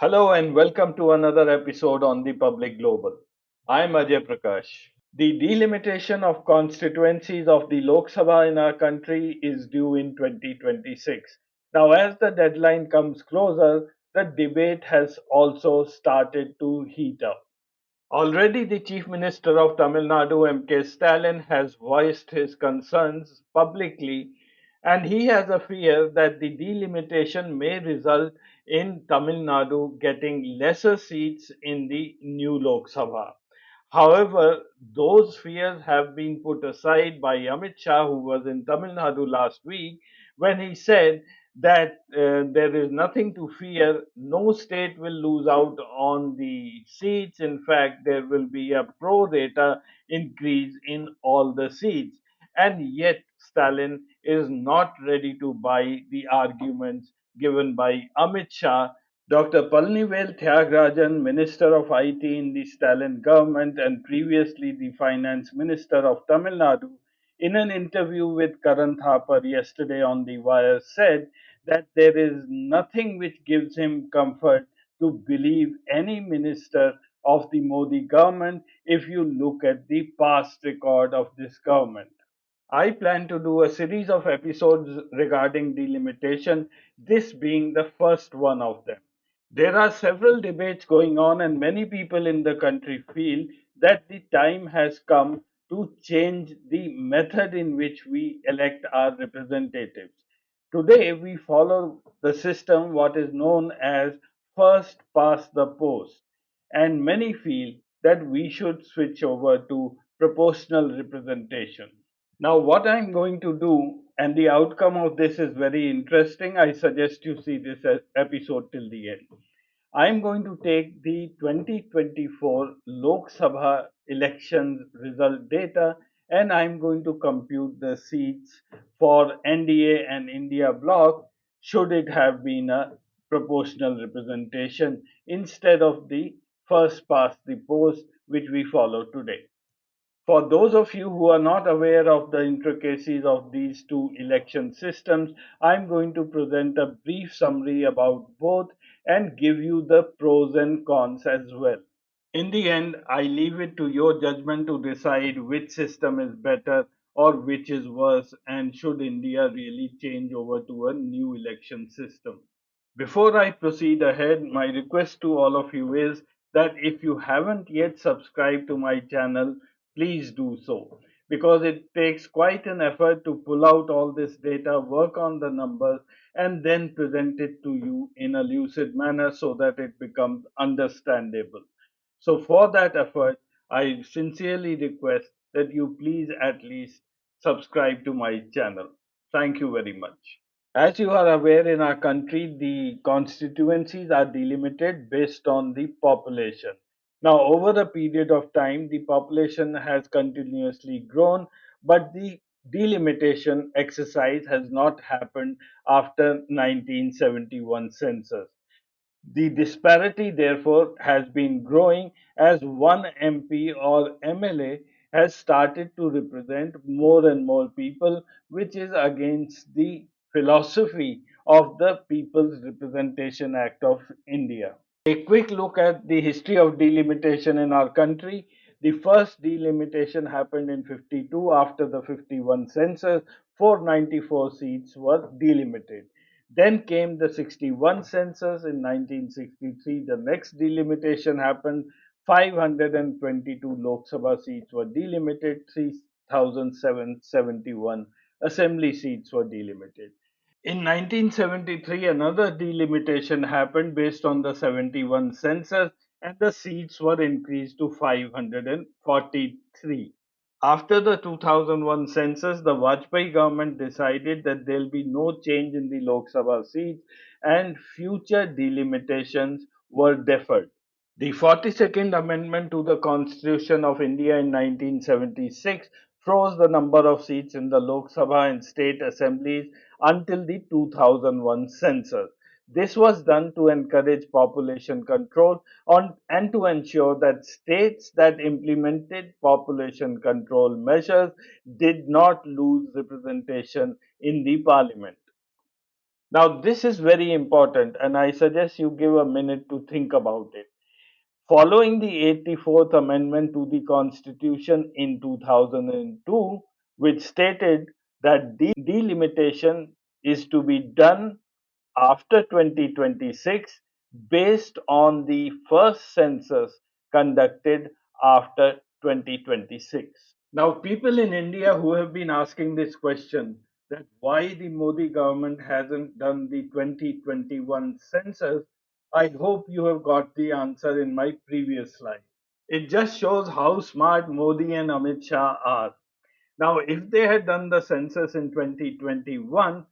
Hello and welcome to another episode on the Public Global. I'm Ajay Prakash. The delimitation of constituencies of the Lok Sabha in our country is due in 2026. Now, as the deadline comes closer, the debate has also started to heat up. Already, the Chief Minister of Tamil Nadu, M.K. Stalin, has voiced his concerns publicly, and he has a fear that the delimitation may result in Tamil Nadu getting lesser seats in the new Lok Sabha. However, those fears have been put aside by Amit Shah, who was in Tamil Nadu last week, when he said that there is nothing to fear. No state will lose out on the seats. In fact, there will be a pro rata increase in all the seats. And yet, Stalin is not ready to buy the arguments given by Amit Shah. Dr. Palnivel Thiagarajan, Minister of IT in the Stalin government and previously the Finance Minister of Tamil Nadu, in an interview with Karan Thapar yesterday on The Wire, said that there is nothing which gives him comfort to believe any minister of the Modi government if you look at the past record of this government. I plan to do a series of episodes regarding delimitation, this being the first one of them. There are several debates going on, and many people in the country feel that the time has come to change the method in which we elect our representatives. Today, we follow the system what is known as first past the post, and many feel that we should switch over to proportional representation. Now, what I'm going to do, and the outcome of this is very interesting. I suggest you see this episode till the end. I'm going to take the 2024 Lok Sabha elections result data and I'm going to compute the seats for NDA and India bloc should it have been a proportional representation instead of the first past the post which we follow today. For those of you who are not aware of the intricacies of these two election systems, I'm going to present a brief summary about both and give you the pros and cons as well. In the end, I leave it to your judgment to decide which system is better or which is worse, and should India really change over to a new election system. Before I proceed ahead, my request to all of you is that if you haven't yet subscribed to my channel, please do so because it takes quite an effort to pull out all this data, work on the numbers, and then present it to you in a lucid manner so that it becomes understandable. So, for that effort, I sincerely request that you please at least subscribe to my channel. Thank you very much. As you are aware, in our country, the constituencies are delimited based on the population. Now, over a period of time, the population has continuously grown, but the delimitation exercise has not happened after 1971 census. The disparity, therefore, has been growing as one MP or MLA has started to represent more and more people, which is against the philosophy of the People's Representation Act of India. A quick look at the history of delimitation in our country. The first delimitation happened in 52 after the 51 census. 494 seats were delimited. Then came the 61 census in 1963. The next delimitation happened. 522 Lok Sabha seats were delimited. 3,771 assembly seats were delimited. In 1973, another delimitation happened based on the 71 census, and the seats were increased to 543. After the 2001 census, the Vajpayee government decided that there will be no change in the Lok Sabha seats and future delimitations were deferred. The 42nd Amendment to the Constitution of India in 1976 froze the number of seats in the Lok Sabha and state assemblies until the 2001 census. This was done to encourage population control and to ensure that states that implemented population control measures did not lose representation in the parliament. Now, this is very important, and I suggest you give a minute to think about it. Following the 84th Amendment to the Constitution in 2002, which stated that delimitation is to be done after 2026 based on the first census conducted after 2026. Now, people in India who have been asking this question, that why the Modi government hasn't done the 2021 census, I hope you have got the answer in my previous slide. It just shows how smart Modi and Amit Shah are. Now, if they had done the census in 2021,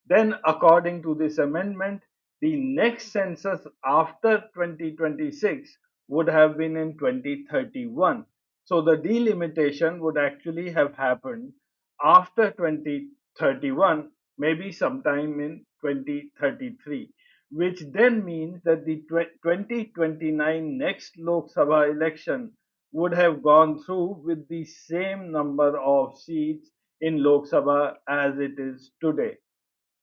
then according to this amendment, the next census after 2026 would have been in 2031. So the delimitation would actually have happened after 2031, maybe sometime in 2033, which then means that the 2029 next Lok Sabha election would have gone through with the same number of seats in Lok Sabha as it is today.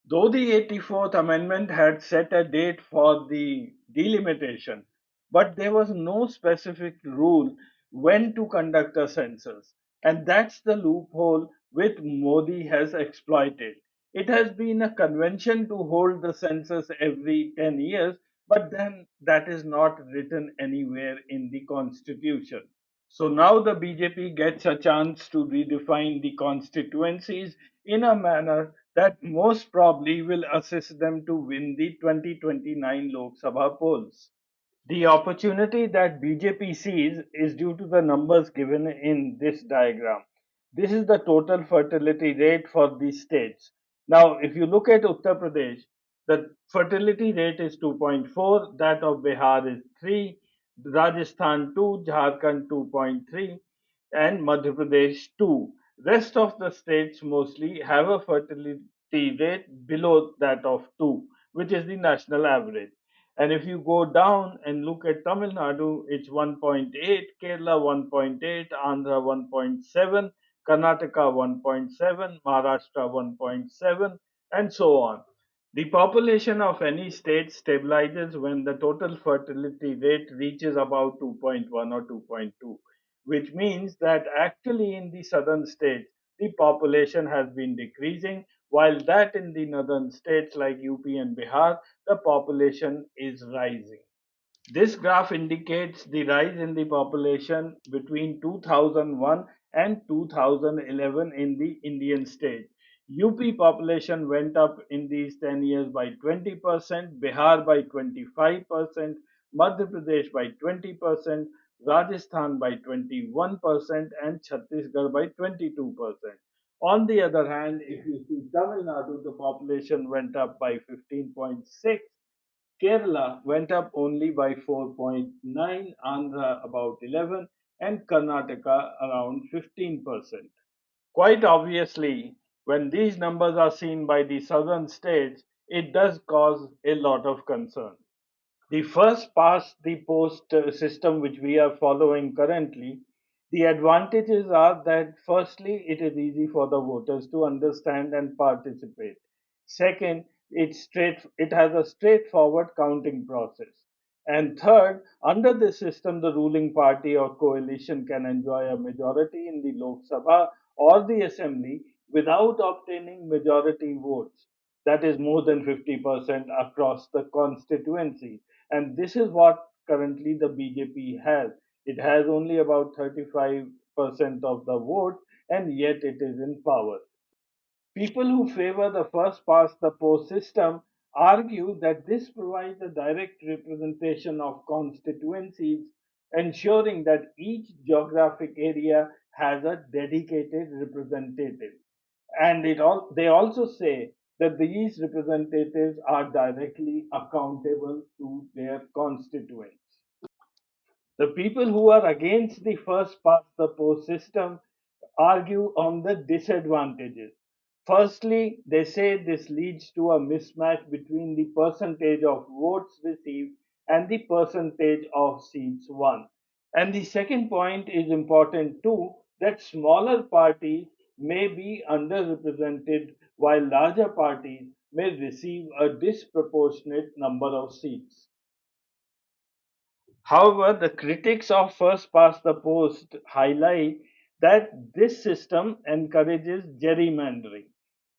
Though the 84th Amendment had set a date for the delimitation, but there was no specific rule when to conduct a census. And that's the loophole which Modi has exploited. It has been a convention to hold the census every 10 years, but then that is not written anywhere in the constitution. So now the BJP gets a chance to redefine the constituencies in a manner that most probably will assist them to win the 2029 Lok Sabha polls. The opportunity that BJP sees is due to the numbers given in this diagram. This is the total fertility rate for these states. Now, if you look at Uttar Pradesh, the fertility rate is 2.4, that of Bihar is 3, Rajasthan 2, Jharkhand 2.3, and Madhya Pradesh 2. Rest of the states mostly have a fertility rate below that of 2, which is the national average. And if you go down and look at Tamil Nadu, it's 1.8, Kerala 1.8, Andhra 1.7, Karnataka 1.7, Maharashtra 1.7, and so on. The population of any state stabilizes when the total fertility rate reaches about 2.1 or 2.2, which means that actually in the southern states, the population has been decreasing, while that in the northern states like UP and Bihar, the population is rising. This graph indicates the rise in the population between 2001 and 2011 in the Indian state. UP population went up in these 10 years by 20%, Bihar by 25%, Madhya Pradesh by 20%, Rajasthan by 21%, and Chhattisgarh by 22%. On the other hand, if you see Tamil Nadu, the population went up by 15.6, Kerala went up only by 4.9, Andhra about 11, and Karnataka around 15%. Quite obviously, when these numbers are seen by the southern states, it does cause a lot of concern. The first past the post system which we are following currently, the advantages are that firstly, it is easy for the voters to understand and participate. Second, it has a straightforward counting process. And third, under this system, the ruling party or coalition can enjoy a majority in the Lok Sabha or the Assembly without obtaining majority votes. That is more than 50% across the constituency. And this is what currently the BJP has. It has only about 35% of the vote, and yet it is in power. People who favor the first past the post system argue that this provides a direct representation of constituencies, ensuring that each geographic area has a dedicated representative. And they also say that these representatives are directly accountable to their constituents. The people who are against the first past the post system argue on the disadvantages. Firstly, they say this leads to a mismatch between the percentage of votes received and the percentage of seats won. And the second point is important too, that smaller parties may be underrepresented while larger parties may receive a disproportionate number of seats. However, the critics of first past the post highlight that this system encourages gerrymandering.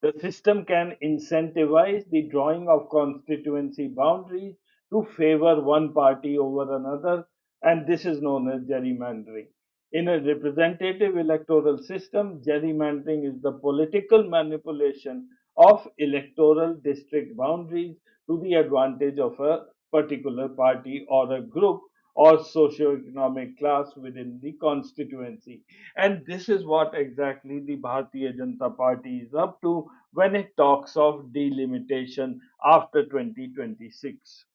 The system can incentivize the drawing of constituency boundaries to favor one party over another, and this is known as gerrymandering. In a representative electoral system, gerrymandering is the political manipulation of electoral district boundaries to the advantage of a particular party or a group or socio-economic class within the constituency. And this is what exactly the Bharatiya Janata Party is up to when it talks of delimitation after 2026.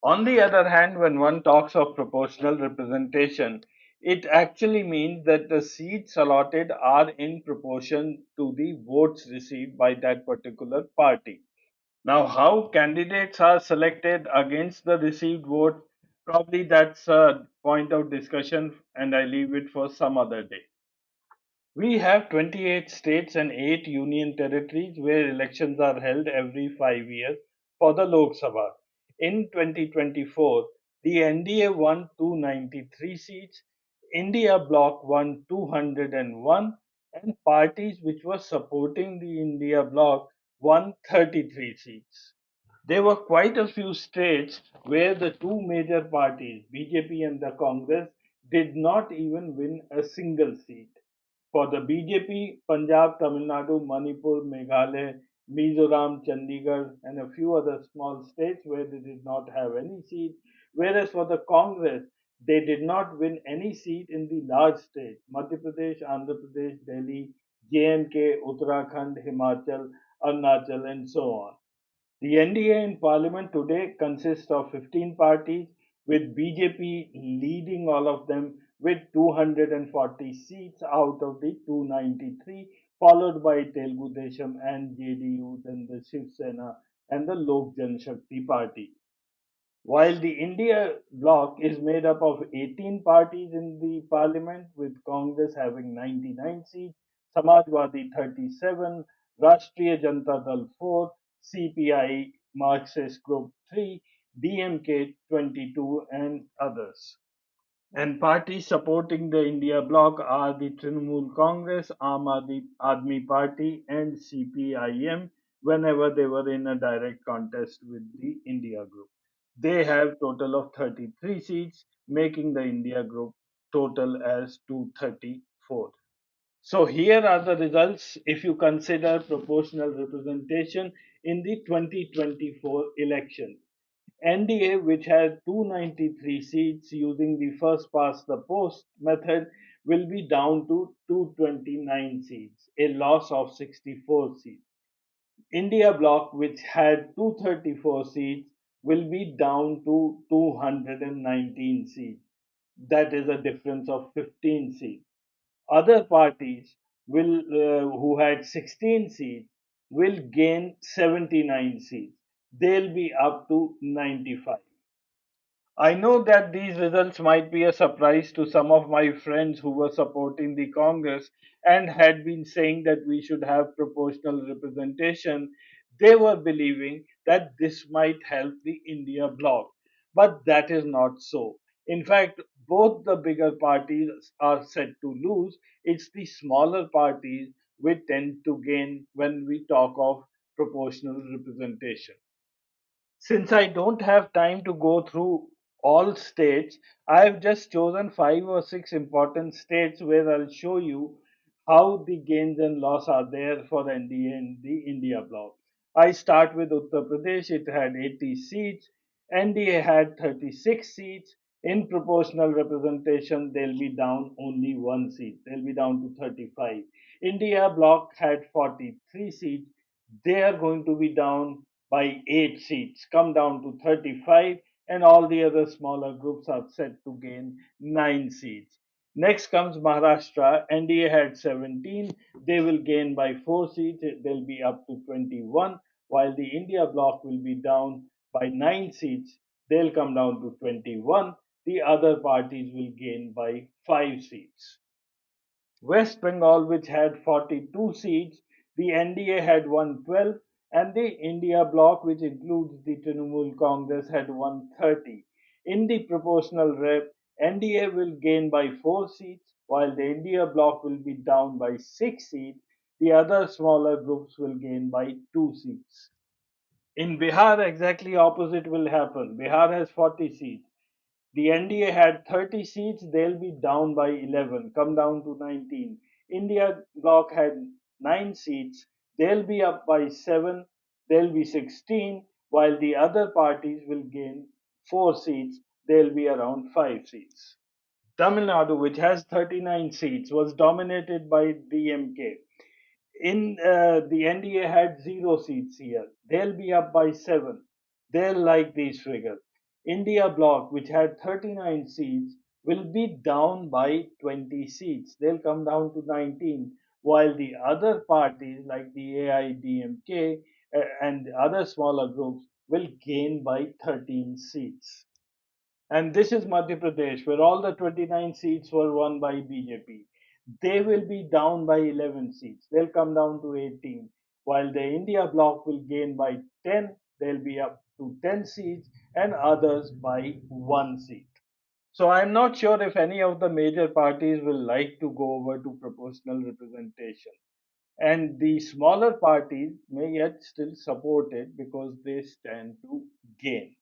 On the other hand, when one talks of proportional representation, it actually means that the seats allotted are in proportion to the votes received by that particular party. Now, how candidates are selected against the received vote, probably that's a point of discussion, and I leave it for some other day. We have 28 states and 8 union territories where elections are held every 5 years for the Lok Sabha. In 2024, the NDA won 293 seats, India Bloc won 201, and parties which were supporting the India Bloc won 33 seats. There were quite a few states where the two major parties, BJP and the Congress, did not even win a single seat. For the BJP, Punjab, Tamil Nadu, Manipur, Meghalaya, Mizoram, Chandigarh, and a few other small states where they did not have any seat. Whereas for the Congress, they did not win any seat in the large states Madhya Pradesh, Andhra Pradesh, Delhi, J&K, Uttarakhand, Himachal, Arunachal, and so on. The NDA in parliament today consists of 15 parties, with BJP leading all of them with 240 seats out of the 293, followed by Telugu Desam and JDU, then the Shiv Sena and the Lok Janshakti Party. While the India bloc is made up of 18 parties in the parliament, with Congress having 99 seats, Samajwadi 37, Rashtriya Janata Dal 4, CPI Marxist Group 3, DMK 22, and others. And parties supporting the India bloc are the Trinamool Congress, Admi Party, and CPIM whenever they were in a direct contest with the India group. They have total of 33 seats, making the India group total as 234. So here are the results if you consider proportional representation in the 2024 election. NDA, which has 293 seats using the first past the post method, will be down to 229 seats, a loss of 64 seats. India bloc, which had 234 seats, will be down to 219 seats. That is a difference of 15 seats. Other parties who had 16 seats will gain 79 seats. They'll be up to 95. I know that these results might be a surprise to some of my friends who were supporting the Congress and had been saying that we should have proportional representation. They were believing that this might help the India bloc. But that is not so. In fact, both the bigger parties are set to lose. It's the smaller parties which tend to gain when we talk of proportional representation. Since I don't have time to go through all states, I have just chosen 5 or 6 important states where I'll show you how the gains and loss are there for NDA and the India bloc. I start with Uttar Pradesh, it had 80 seats, NDA had 36 seats. In proportional representation, they'll be down only one seat, they'll be down to 35. India bloc had 43 seats, they are going to be down by 8 seats, come down to 35, and all the other smaller groups are set to gain 9 seats. Next comes Maharashtra. NDA had 17, they will gain by 4 seats, they'll be up to 21, while the India bloc will be down by 9 seats, they'll come down to 21. The other parties will gain by 5 seats. West Bengal, which had 42 seats, the NDA had won 12, and the India bloc, which includes the Trinamool Congress, had 130. In the proportional rep, NDA will gain by 4 seats, while the India bloc will be down by 6 seats. The other smaller groups will gain by 2 seats. In Bihar, exactly opposite will happen. Bihar has 40 seats. The NDA had 30 seats, they'll be down by 11, come down to 19. India bloc had 9 seats, they'll be up by 7, they'll be 16, while the other parties will gain 4 seats, they'll be around 5 seats. Tamil Nadu, which has 39 seats, was dominated by DMK. In the NDA had 0 seats here. They'll be up by 7. They'll like these figures. India bloc, which had 39 seats, will be down by 20 seats. They'll come down to 19, while the other parties like the AIDMK and other smaller groups will gain by 13 seats. And this is Madhya Pradesh, where all the 29 seats were won by BJP. They will be down by 11 seats. They'll come down to 18. While the India bloc will gain by 10, they'll be up to 10 seats, and others by 1 seat. So I'm not sure if any of the major parties will like to go over to proportional representation. And the smaller parties may yet still support it because they stand to gain.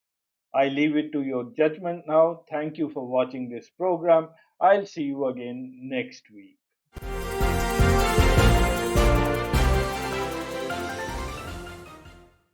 I leave it to your judgment now. Thank you for watching this program. I'll see you again next week.